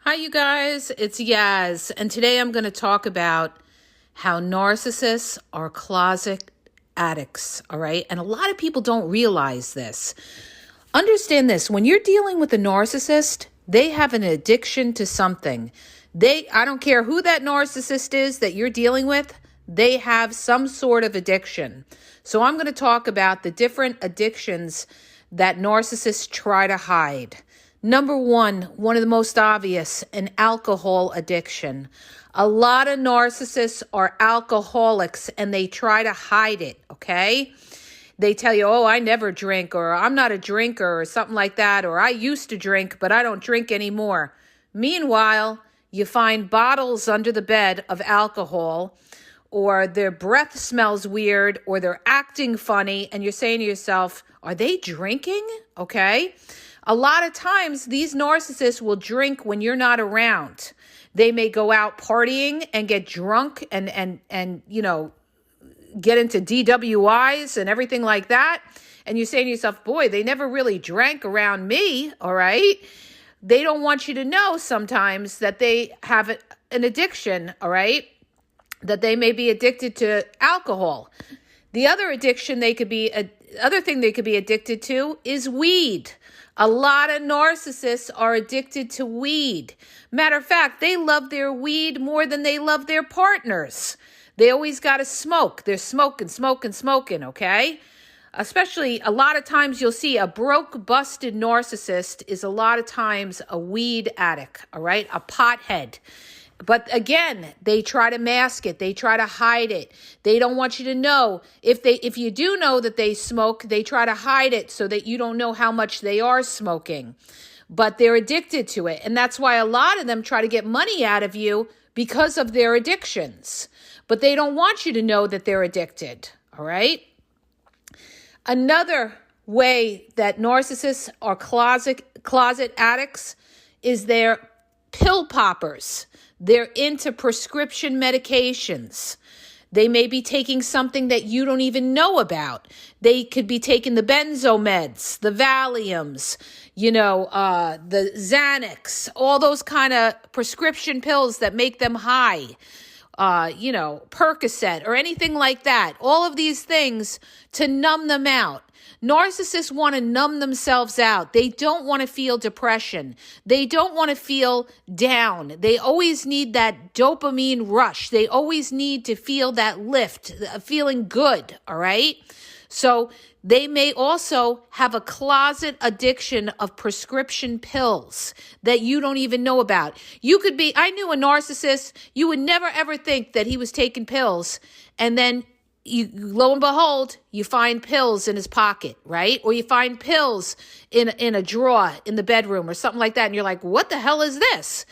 Hi, you guys. It's Yaz, and today I'm going to talk about how narcissists are closet addicts, all right? And a lot of people don't realize this. Understand this. When you're dealing with a narcissist, they have an addiction to something. I don't care who that narcissist is that you're dealing with, they have some sort of addiction. So I'm going to talk about the different addictions that narcissists try to hide. Number one of the most obvious, an alcohol addiction. A lot of narcissists are alcoholics and they try to hide it, okay? They tell you, oh, I never drink, or I'm not a drinker, or something like that, or I used to drink, but I don't drink anymore. Meanwhile, you find bottles under the bed of alcohol, or their breath smells weird, or they're acting funny, and you're saying to yourself, are they drinking? Okay? A lot of times, these narcissists will drink when you're not around. They may go out partying and get drunk and get into DWIs and everything like that. And you're saying to yourself, boy, they never really drank around me, all right? They don't want you to know sometimes that they have an addiction, all right? That they may be addicted to alcohol. The other addiction other thing they could be addicted to is weed. A lot of narcissists are addicted to weed. Matter of fact, they love their weed more than they love their partners. They always got to smoke. They're smoking, okay? Especially a lot of times you'll see a broke, busted narcissist is a lot of times a weed addict, all right? A pothead. But again, they try to mask it. They try to hide it. They don't want you to know. If you do know that they smoke, they try to hide it so that you don't know how much they are smoking. But they're addicted to it. And that's why a lot of them try to get money out of you because of their addictions. But they don't want you to know that they're addicted. All right? Another way that narcissists are closet addicts is they're pill poppers. They're into prescription medications. They may be taking something that you don't even know about. They could be taking the benzo meds, the Valiums, the Xanax, all those kind of prescription pills that make them high. Percocet or anything like that. All of these things to numb them out. Narcissists want to numb themselves out. They don't want to feel depression. They don't want to feel down. They always need that dopamine rush. They always need to feel that lift, feeling good, all right? So they may also have a closet addiction of prescription pills that you don't even know about. I knew a narcissist, you would never ever think that he was taking pills, and then lo and behold, you find pills in his pocket, right? Or you find pills in a drawer in the bedroom or something like that. And you're like, what the hell is this?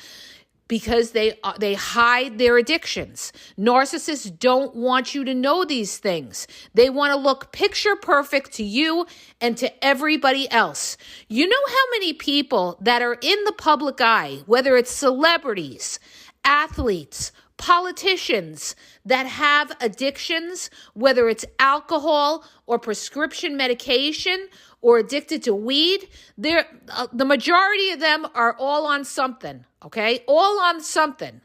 Because they hide their addictions. Narcissists don't want you to know these things. They want to look picture perfect to you and to everybody else. You know how many people that are in the public eye, whether it's celebrities, athletes, politicians that have addictions, whether it's alcohol or prescription medication or addicted to weed, the majority of them are all on something, okay? All on something.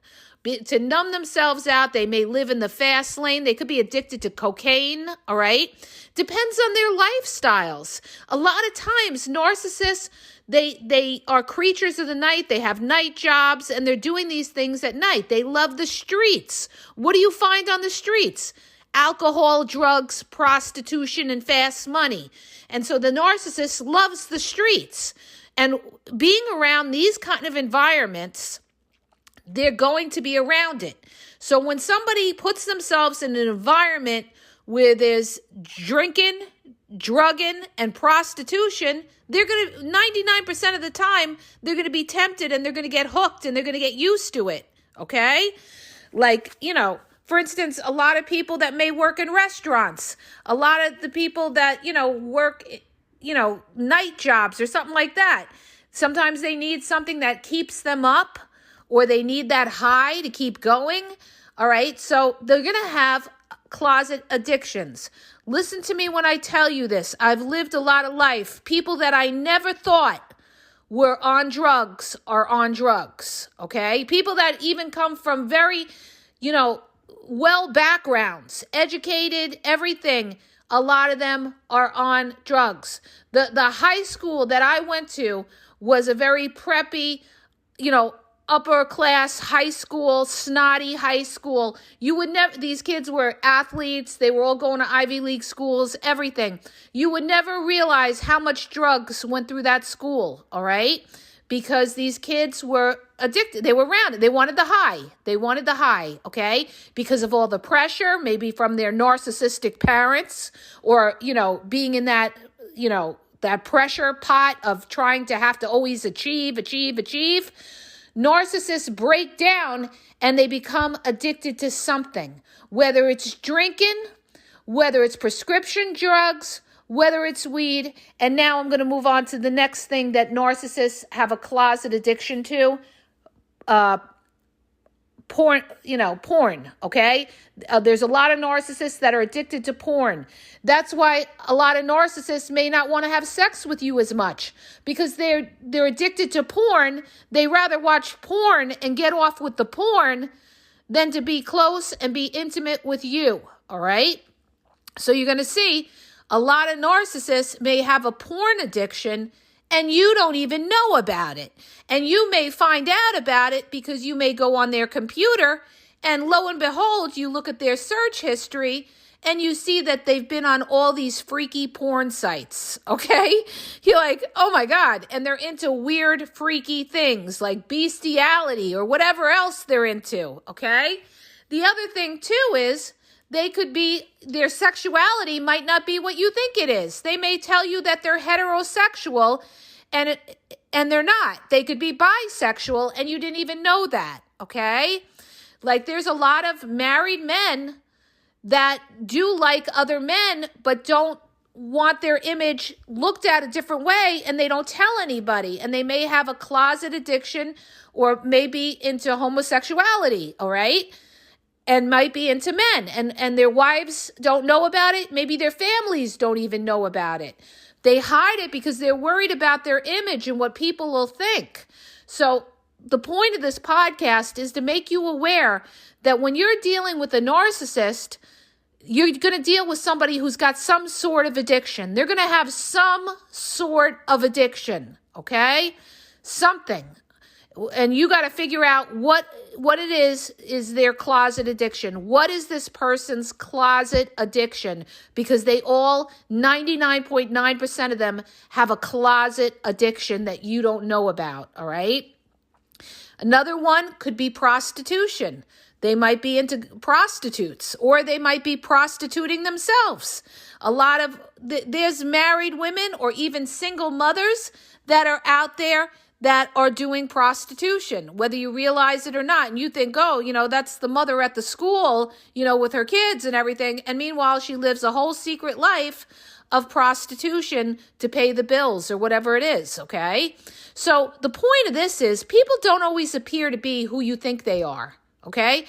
To numb themselves out, they may live in the fast lane. They could be addicted to cocaine, all right? Depends on their lifestyles. A lot of times, narcissists, they are creatures of the night. They have night jobs, and they're doing these things at night. They love the streets. What do you find on the streets? Alcohol, drugs, prostitution, and fast money. And so the narcissist loves the streets. And being around these kind of environments, they're going to be around it. So when somebody puts themselves in an environment where there's drinking, drugging, and prostitution, they're going to, 99% of the time, they're going to be tempted and they're going to get hooked and they're going to get used to it, okay? Like, for instance, a lot of people that may work in restaurants, a lot of the people that, work, night jobs or something like that, sometimes they need something that keeps them up, or they need that high to keep going, all right? So they're going to have closet addictions. Listen to me when I tell you this. I've lived a lot of life. People that I never thought were on drugs are on drugs, okay? People that even come from very, well backgrounds, educated, everything, a lot of them are on drugs. The high school that I went to was a very preppy, upper class high school, snotty high school. You would never, these kids were athletes. They were all going to Ivy League schools, everything. You would never realize how much drugs went through that school, all right? Because these kids were addicted. They were around it. They wanted the high. They wanted the high, okay? Because of all the pressure, maybe from their narcissistic parents or, being in that, that pressure pot of trying to have to always achieve. Narcissists break down and they become addicted to something, whether it's drinking, whether it's prescription drugs, whether it's weed. And now I'm going to move on to the next thing that narcissists have a closet addiction to, porn, okay? There's a lot of narcissists that are addicted to porn. That's why a lot of narcissists may not want to have sex with you as much because they're addicted to porn. They rather watch porn and get off with the porn than to be close and be intimate with you, all right? So you're going to see a lot of narcissists may have a porn addiction and you don't even know about it. And you may find out about it because you may go on their computer and lo and behold, you look at their search history and you see that they've been on all these freaky porn sites, okay? You're like, oh my God. And they're into weird, freaky things like bestiality or whatever else they're into, okay? The other thing too is their sexuality might not be what you think it is. They may tell you that they're heterosexual and they're not. They could be bisexual and you didn't even know that, okay? Like there's a lot of married men that do like other men but don't want their image looked at a different way and they don't tell anybody. And they may have a closet addiction or maybe into homosexuality, all right? And might be into men and their wives don't know about it. Maybe their families don't even know about it. They hide it because they're worried about their image and what people will think. So the point of this podcast is to make you aware that when you're dealing with a narcissist, you're going to deal with somebody who's got some sort of addiction. They're going to have some sort of addiction, okay? Something. And you got to figure out what it is their closet addiction. What is this person's closet addiction? Because they all, 99.9% of them have a closet addiction that you don't know about, all right? Another one could be prostitution. They might be into prostitutes or they might be prostituting themselves. There's married women or even single mothers that are out there that are doing prostitution, whether you realize it or not. And you think, that's the mother at the school, with her kids and everything. And meanwhile, she lives a whole secret life of prostitution to pay the bills or whatever it is, okay? So the point of this is people don't always appear to be who you think they are, okay?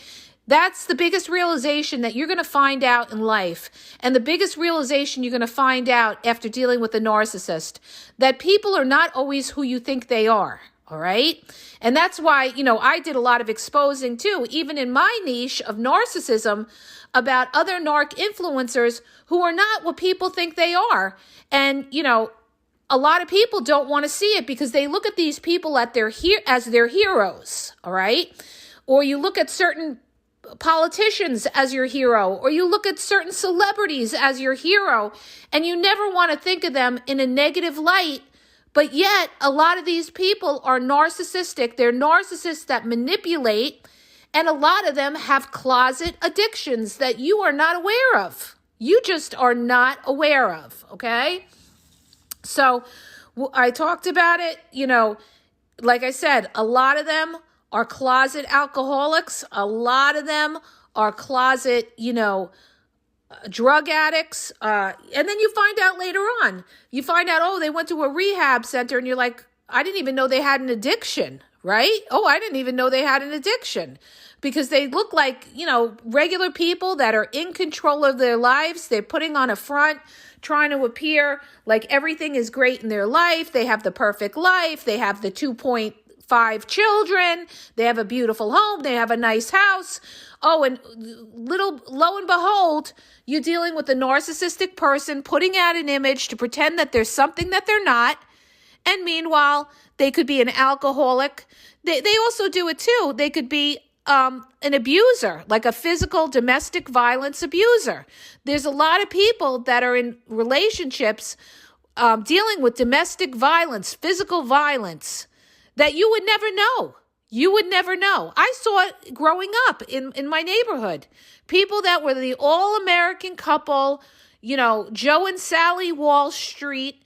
That's the biggest realization that you're going to find out in life. And the biggest realization you're going to find out after dealing with a narcissist, that people are not always who you think they are. All right. And that's why, I did a lot of exposing too, even in my niche of narcissism, about other narc influencers who are not what people think they are. And, a lot of people don't want to see it because they look at these people as their heroes. All right. Or you look at certain politicians as your hero, or you look at certain celebrities as your hero, and you never want to think of them in a negative light. But yet, a lot of these people are narcissistic. They're narcissists that manipulate, and a lot of them have closet addictions that you are not aware of. You just are not aware of, okay? So I talked about it, like I said, a lot of them are closet alcoholics. A lot of them are closet, drug addicts. And then you find out later on, they went to a rehab center and you're like, I didn't even know they had an addiction, right? Oh, I didn't even know they had an addiction, because they look like, regular people that are in control of their lives. They're putting on a front, trying to appear like everything is great in their life. They have the perfect life. They have the 2.5 children. They have a beautiful home. They have a nice house. Oh, and lo and behold, you're dealing with a narcissistic person putting out an image to pretend that there's something that they're not. And meanwhile, they could be an alcoholic. They also do it too. They could be an abuser, like a physical domestic violence abuser. There's a lot of people that are in relationships dealing with domestic violence, physical violence, that you would never know. You would never know. I saw it growing up in my neighborhood. People that were the all-American couple, Joe and Sally Wall Street,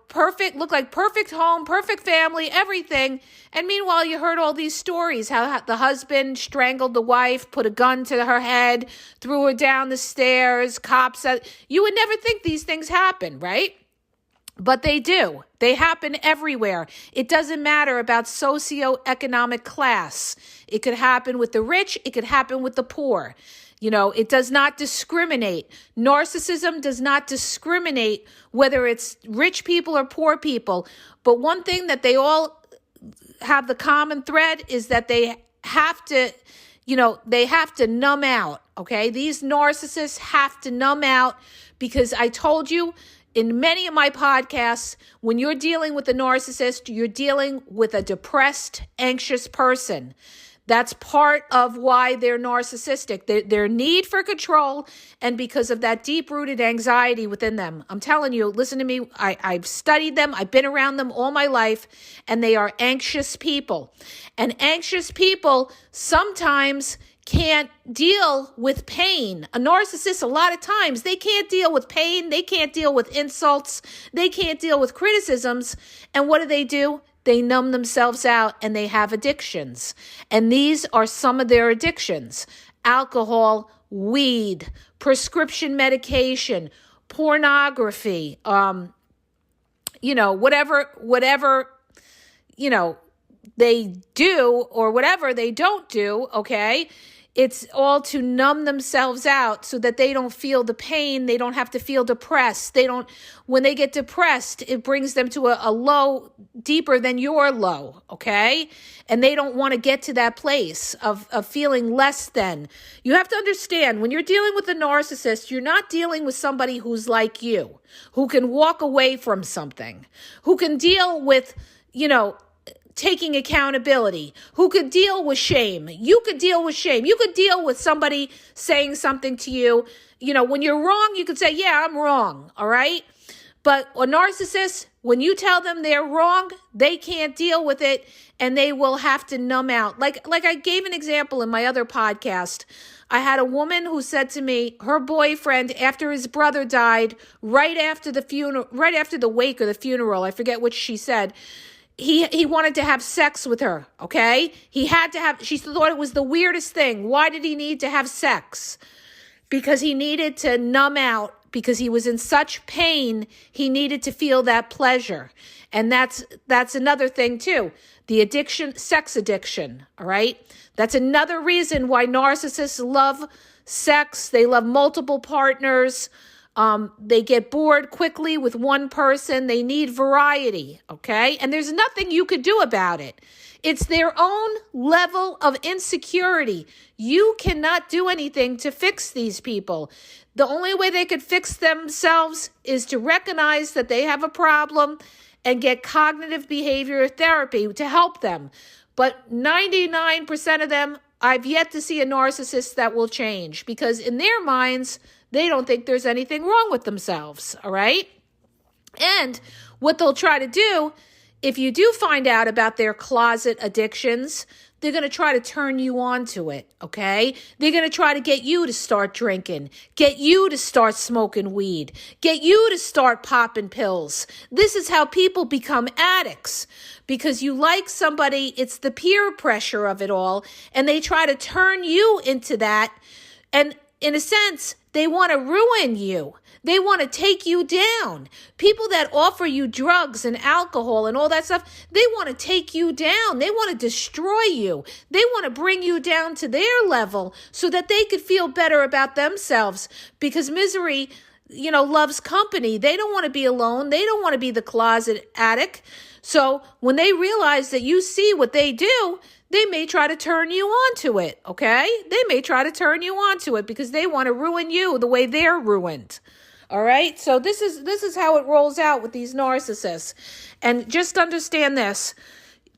perfect, look like perfect home, perfect family, everything. And meanwhile, you heard all these stories, how the husband strangled the wife, put a gun to her head, threw her down the stairs, cops. You would never think these things happen, right? But they do. They happen everywhere. It doesn't matter about socioeconomic class. It could happen with the rich. It could happen with the poor. It does not discriminate. Narcissism does not discriminate whether it's rich people or poor people. But one thing that they all have the common thread is that they have to, they have to numb out, okay? These narcissists have to numb out, because I told you in many of my podcasts, when you're dealing with a narcissist, you're dealing with a depressed, anxious person. That's part of why they're narcissistic. Their need for control, and because of that deep-rooted anxiety within them. I'm telling you, listen to me, I've studied them, I've been around them all my life, and they are anxious people. And anxious people sometimes can't deal with pain. A narcissist, a lot of times, they can't deal with pain, they can't deal with insults, they can't deal with criticisms. And what do? They numb themselves out, and they have addictions. And these are some of their addictions: alcohol, weed, prescription medication, pornography, whatever, they do or whatever they don't do, okay? It's all to numb themselves out so that they don't feel the pain. They don't have to feel depressed. When they get depressed, it brings them to a low deeper than your low, okay? And they don't want to get to that place of feeling less than. You have to understand, when you're dealing with a narcissist, you're not dealing with somebody who's like you, who can walk away from something, who can deal with, taking accountability, who could deal with shame. You could deal with shame. You could deal with somebody saying something to you. When you're wrong, you could say, yeah, I'm wrong, all right? But a narcissist, when you tell them they're wrong, they can't deal with it, and they will have to numb out. Like I gave an example in my other podcast. I had a woman who said to me, her boyfriend, after his brother died, right after the wake or the funeral, I forget which she said, he wanted to have sex with her, okay? She thought it was the weirdest thing. Why did he need to have sex? Because he needed to numb out, because he was in such pain, he needed to feel that pleasure. And that's another thing too. The addiction, sex addiction, all right? That's another reason why narcissists love sex. They love multiple partners. They get bored quickly with one person. They need variety, okay? And there's nothing you could do about it. It's their own level of insecurity. You cannot do anything to fix these people. The only way they could fix themselves is to recognize that they have a problem and get cognitive behavior therapy to help them. But 99% of them, I've yet to see a narcissist that will change, because in their minds, they don't think there's anything wrong with themselves, all right? And what they'll try to do, if you do find out about their closet addictions, they're going to try to turn you on to it, okay? They're going to try to get you to start drinking, get you to start smoking weed, get you to start popping pills. This is how people become addicts, because you like somebody, it's the peer pressure of it all, and they try to turn you into that. And in a sense, they want to ruin you. They want to take you down. People that offer you drugs and alcohol and all that stuff, they want to take you down. They want to destroy you. They want to bring you down to their level so that they could feel better about themselves, because misery, loves company. They don't want to be alone. They don't want to be the closet addict. So when they realize that you see what they do, they may try to turn you onto it, okay? They may try to turn you onto it because they want to ruin you the way they're ruined. All right? So this is how it rolls out with these narcissists. And just understand this.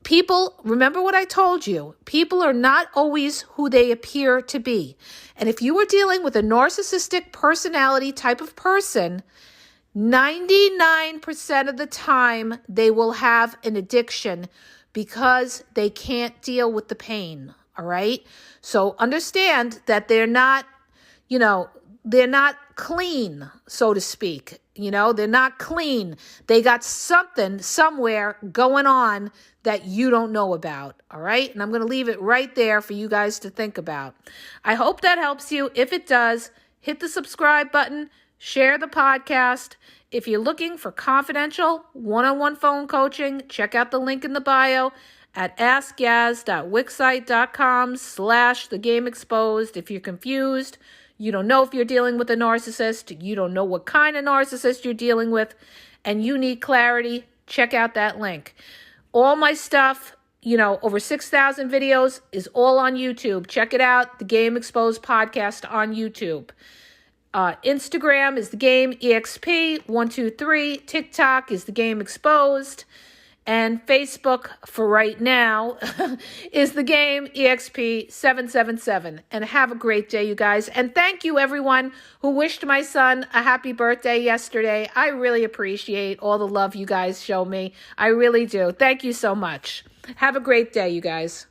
People, remember what I told you. People are not always who they appear to be. And if you are dealing with a narcissistic personality type of person, 99% of the time they will have an addiction because they can't deal with the pain, all right? So understand that they're not clean, so to speak. They're not clean. They got something somewhere going on that you don't know about, all right? And I'm going to leave it right there for you guys to think about. I hope that helps you. If it does, hit the subscribe button, share the podcast. If you're looking for confidential one-on-one phone coaching, check out the link in the bio at askgaz.wixsite.com/thegameexposed. If you're confused, you don't know if you're dealing with a narcissist, you don't know what kind of narcissist you're dealing with, and you need clarity, check out that link. All my stuff, over 6,000 videos is all on YouTube. Check it out, The Game Exposed Podcast on YouTube. Instagram is The Game EXP123. TikTok is The Game Exposed. And Facebook, for right now, is The Game EXP777. And have a great day, you guys. And thank you, everyone who wished my son a happy birthday yesterday. I really appreciate all the love you guys show me. I really do. Thank you so much. Have a great day, you guys.